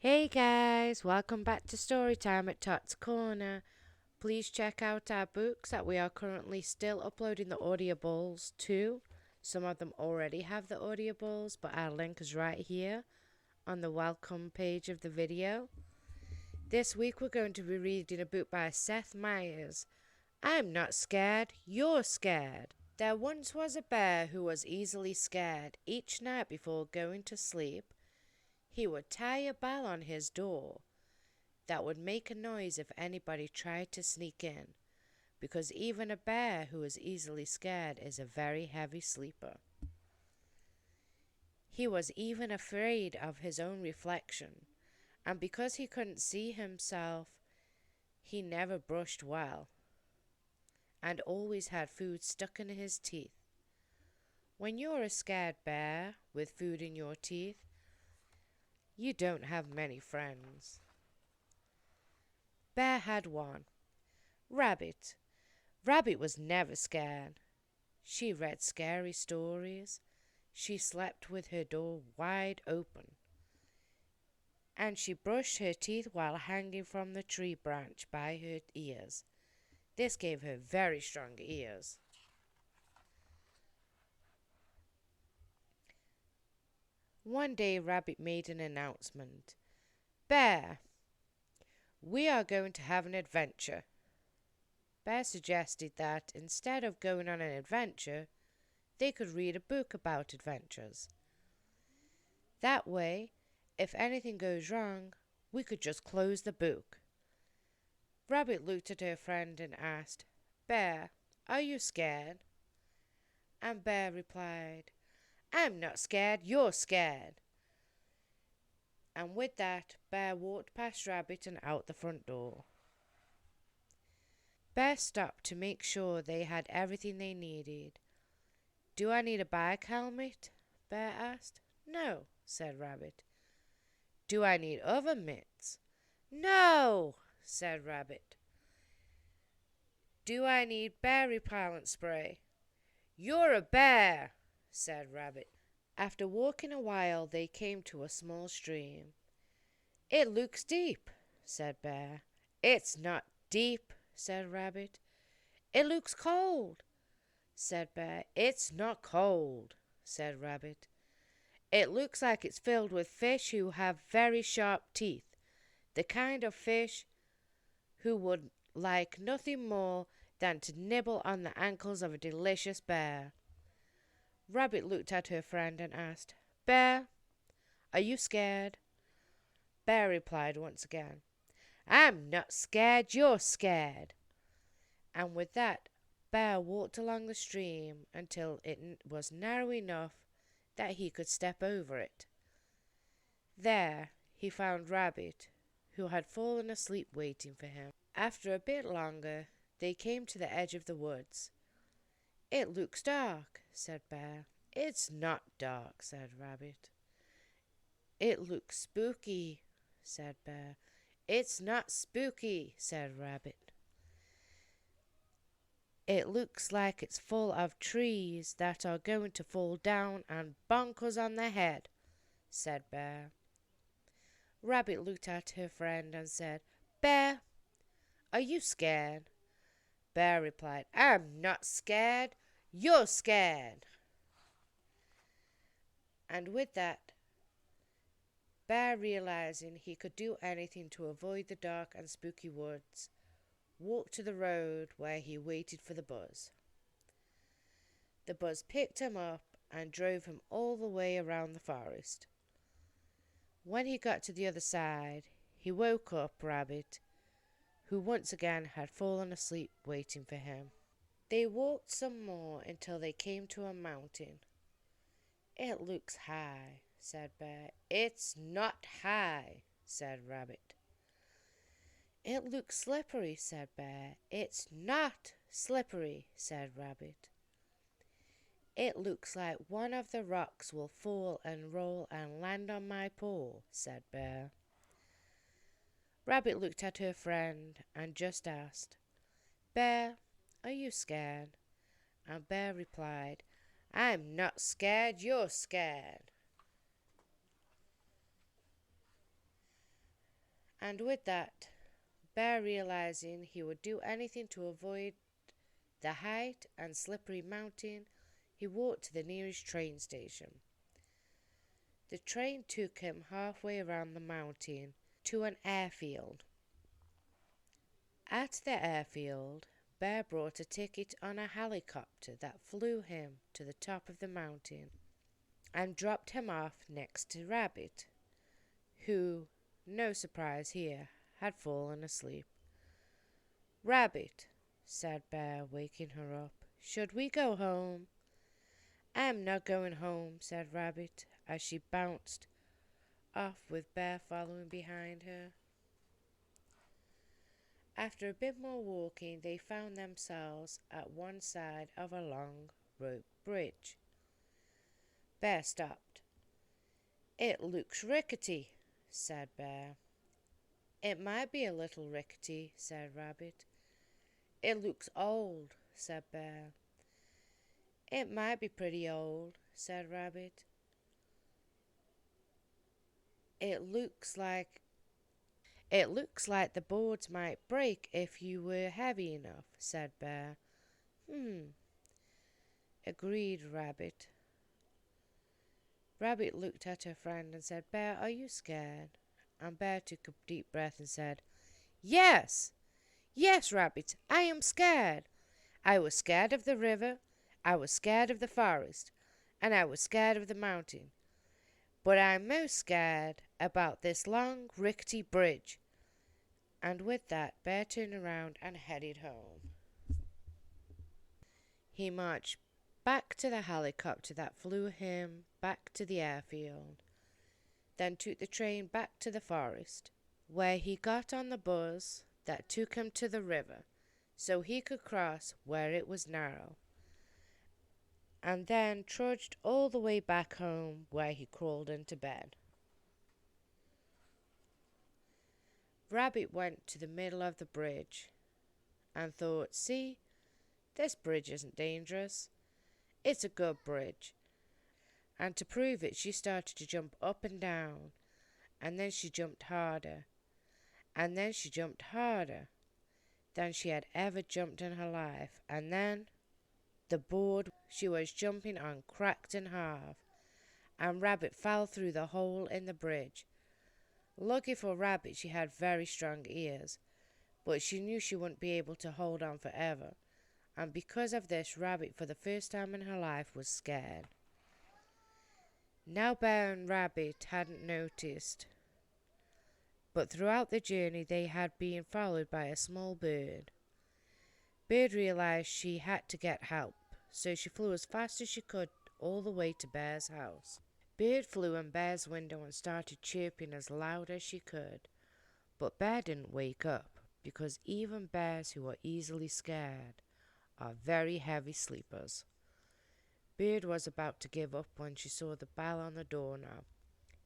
Hey guys, welcome back to Storytime at Tots Corner. Please check out our books that we are currently still uploading the audiobools to. Some of them already have the audiobools, but our link is right here on the welcome page of the video. This week we're going to be reading a book by Seth Meyers. I'm not scared, you're scared. There once was a bear who was easily scared. Each night before going to sleep, he would tie a bell on his door that would make a noise if anybody tried to sneak in, because even a bear who is easily scared is a very heavy sleeper. He was even afraid of his own reflection, and because he couldn't see himself, he never brushed well, and always had food stuck in his teeth. When you're a scared bear with food in your teeth, you don't have many friends. Bear had one. Rabbit. Rabbit was never scared. She read scary stories. She slept with her door wide open. And she brushed her teeth while hanging from the tree branch by her ears. This gave her very strong ears. One day Rabbit made an announcement. Bear, we are going to have an adventure. Bear suggested that instead of going on an adventure, they could read a book about adventures. That way, if anything goes wrong, we could just close the book. Rabbit looked at her friend and asked, Bear, are you scared? And Bear replied, I'm not scared, you're scared. And with that, Bear walked past Rabbit and out the front door. Bear stopped to make sure they had everything they needed. Do I need a bike helmet? Bear asked. No, said Rabbit. Do I need oven mitts? No, said Rabbit. Do I need bear repellent spray? You're a bear, said Rabbit. After walking a while, they came to a small stream. It looks deep, said Bear. It's not deep, said Rabbit. It looks cold, said Bear. It's not cold, said Rabbit. It looks like it's filled with fish who have very sharp teeth, the kind of fish who would like nothing more than to nibble on the ankles of a delicious bear. Rabbit looked at her friend and asked, Bear, are you scared? Bear replied once again, I'm not scared, you're scared. And with that, Bear walked along the stream until it was narrow enough that he could step over it. There he found Rabbit, who had fallen asleep waiting for him. After a bit longer, they came to the edge of the woods. It looks dark, said Bear. It's not dark, said Rabbit. It looks spooky, said Bear. It's not spooky, said Rabbit. It looks like it's full of trees that are going to fall down and bonk us on the head, said Bear. Rabbit looked at her friend and said, Bear, are you scared? Bear replied, I'm not scared, you're scared. And with that, Bear, realizing he could do anything to avoid the dark and spooky woods, walked to the road where he waited for the bus. The bus picked him up and drove him all the way around the forest. When he got to the other side, he woke up Rabbit, who once again had fallen asleep waiting for him. They walked some more until they came to a mountain. It looks high, said Bear. It's not high, said Rabbit. It looks slippery, said Bear. It's not slippery, said Rabbit. It looks like one of the rocks will fall and roll and land on my paw, said Bear. Rabbit looked at her friend and just asked, Bear, are you scared? And Bear replied, I'm not scared, you're scared. And with that, Bear, realizing he would do anything to avoid the height and slippery mountain, he walked to the nearest train station. The train took him halfway around the mountain to an airfield. At the airfield, Bear bought a ticket on a helicopter that flew him to the top of the mountain and dropped him off next to Rabbit, who, no surprise here, had fallen asleep. "Rabbit," said Bear, waking her up, "should we go home?" "I'm not going home," said Rabbit, as she bounced off with Bear following behind her. After a bit more walking, they found themselves at one side of a long rope bridge. Bear stopped. "It looks rickety," said Bear. "It might be a little rickety," said Rabbit. "It looks old," said Bear. "It might be pretty old," said Rabbit. It looks like the boards might break if you were heavy enough," said Bear. Agreed Rabbit. Rabbit looked at her friend and said, "Bear, are you scared?" And Bear took a deep breath and said, "Yes! Yes, Rabbit, I am scared. I was scared of the river, I was scared of the forest, and I was scared of the mountain. But I'm most scared about this long, rickety bridge." And with that, Bear turned around and headed home. He marched back to the helicopter that flew him back to the airfield, then took the train back to the forest, where he got on the bus that took him to the river so he could cross where it was narrow, and then trudged all the way back home, where he crawled into bed. Rabbit went to the middle of the bridge and thought, "See, this bridge isn't dangerous. It's a good bridge." And to prove it, she started to jump up and down, and then she jumped harder, and then she jumped harder than she had ever jumped in her life, and then the board she was jumping on cracked in half, and Rabbit fell through the hole in the bridge. Lucky for Rabbit, she had very strong ears, but she knew she wouldn't be able to hold on forever, and because of this, Rabbit, for the first time in her life, was scared. Now Bear and Rabbit hadn't noticed, but throughout the journey they had been followed by a small bird. Bird realized she had to get help, so she flew as fast as she could all the way to Bear's house. Bird flew in Bear's window and started chirping as loud as she could, but Bear didn't wake up, because even bears who are easily scared are very heavy sleepers. Bird was about to give up when she saw the bell on the doorknob.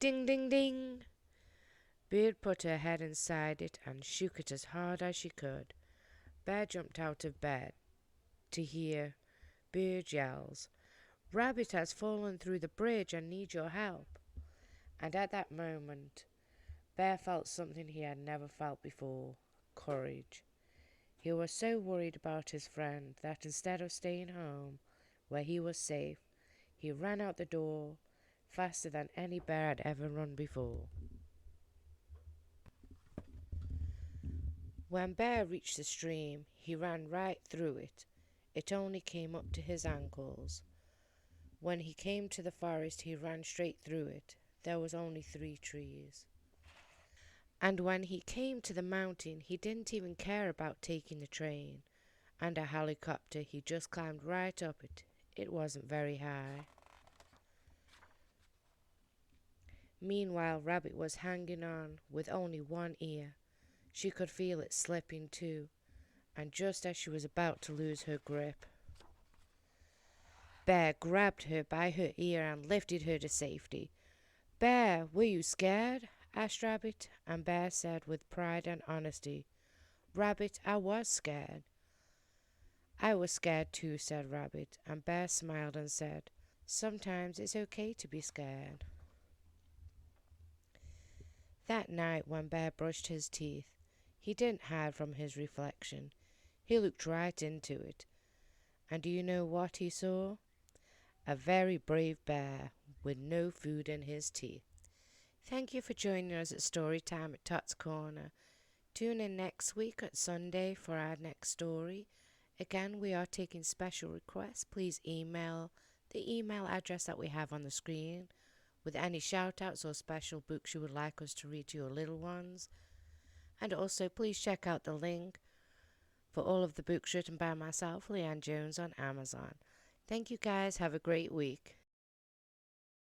Ding, ding, ding! Bird put her head inside it and shook it as hard as she could. Bear jumped out of bed to hear Bird yells, "Rabbit has fallen through the bridge and needs your help." And at that moment, Bear felt something he had never felt before: courage. He was so worried about his friend that instead of staying home, where he was safe, he ran out the door faster than any bear had ever run before. When Bear reached the stream, he ran right through it. It only came up to his ankles. When he came to the forest, he ran straight through it. There was only 3 trees. And when he came to the mountain, he didn't even care about taking the train and a helicopter. He just climbed right up it. It wasn't very high. Meanwhile, Rabbit was hanging on with only one ear. She could feel it slipping too, and just as she was about to lose her grip, Bear grabbed her by her ear and lifted her to safety. "Bear, were you scared?" asked Rabbit, and Bear said with pride and honesty, "Rabbit, I was scared." "I was scared too," said Rabbit, and Bear smiled and said, "Sometimes it's okay to be scared." That night when Bear brushed his teeth, he didn't hide from his reflection. He looked right into it. And do you know what he saw? A very brave bear with no food in his teeth. Thank you for joining us at Storytime at Tots Corner. Tune in next week at Sunday for our next story. Again, we are taking special requests. Please email the email address that we have on the screen with any shout-outs or special books you would like us to read to your little ones. And also, please check out the link for all of the books written by myself, Leanne Jones, on Amazon. Thank you guys. Have a great week.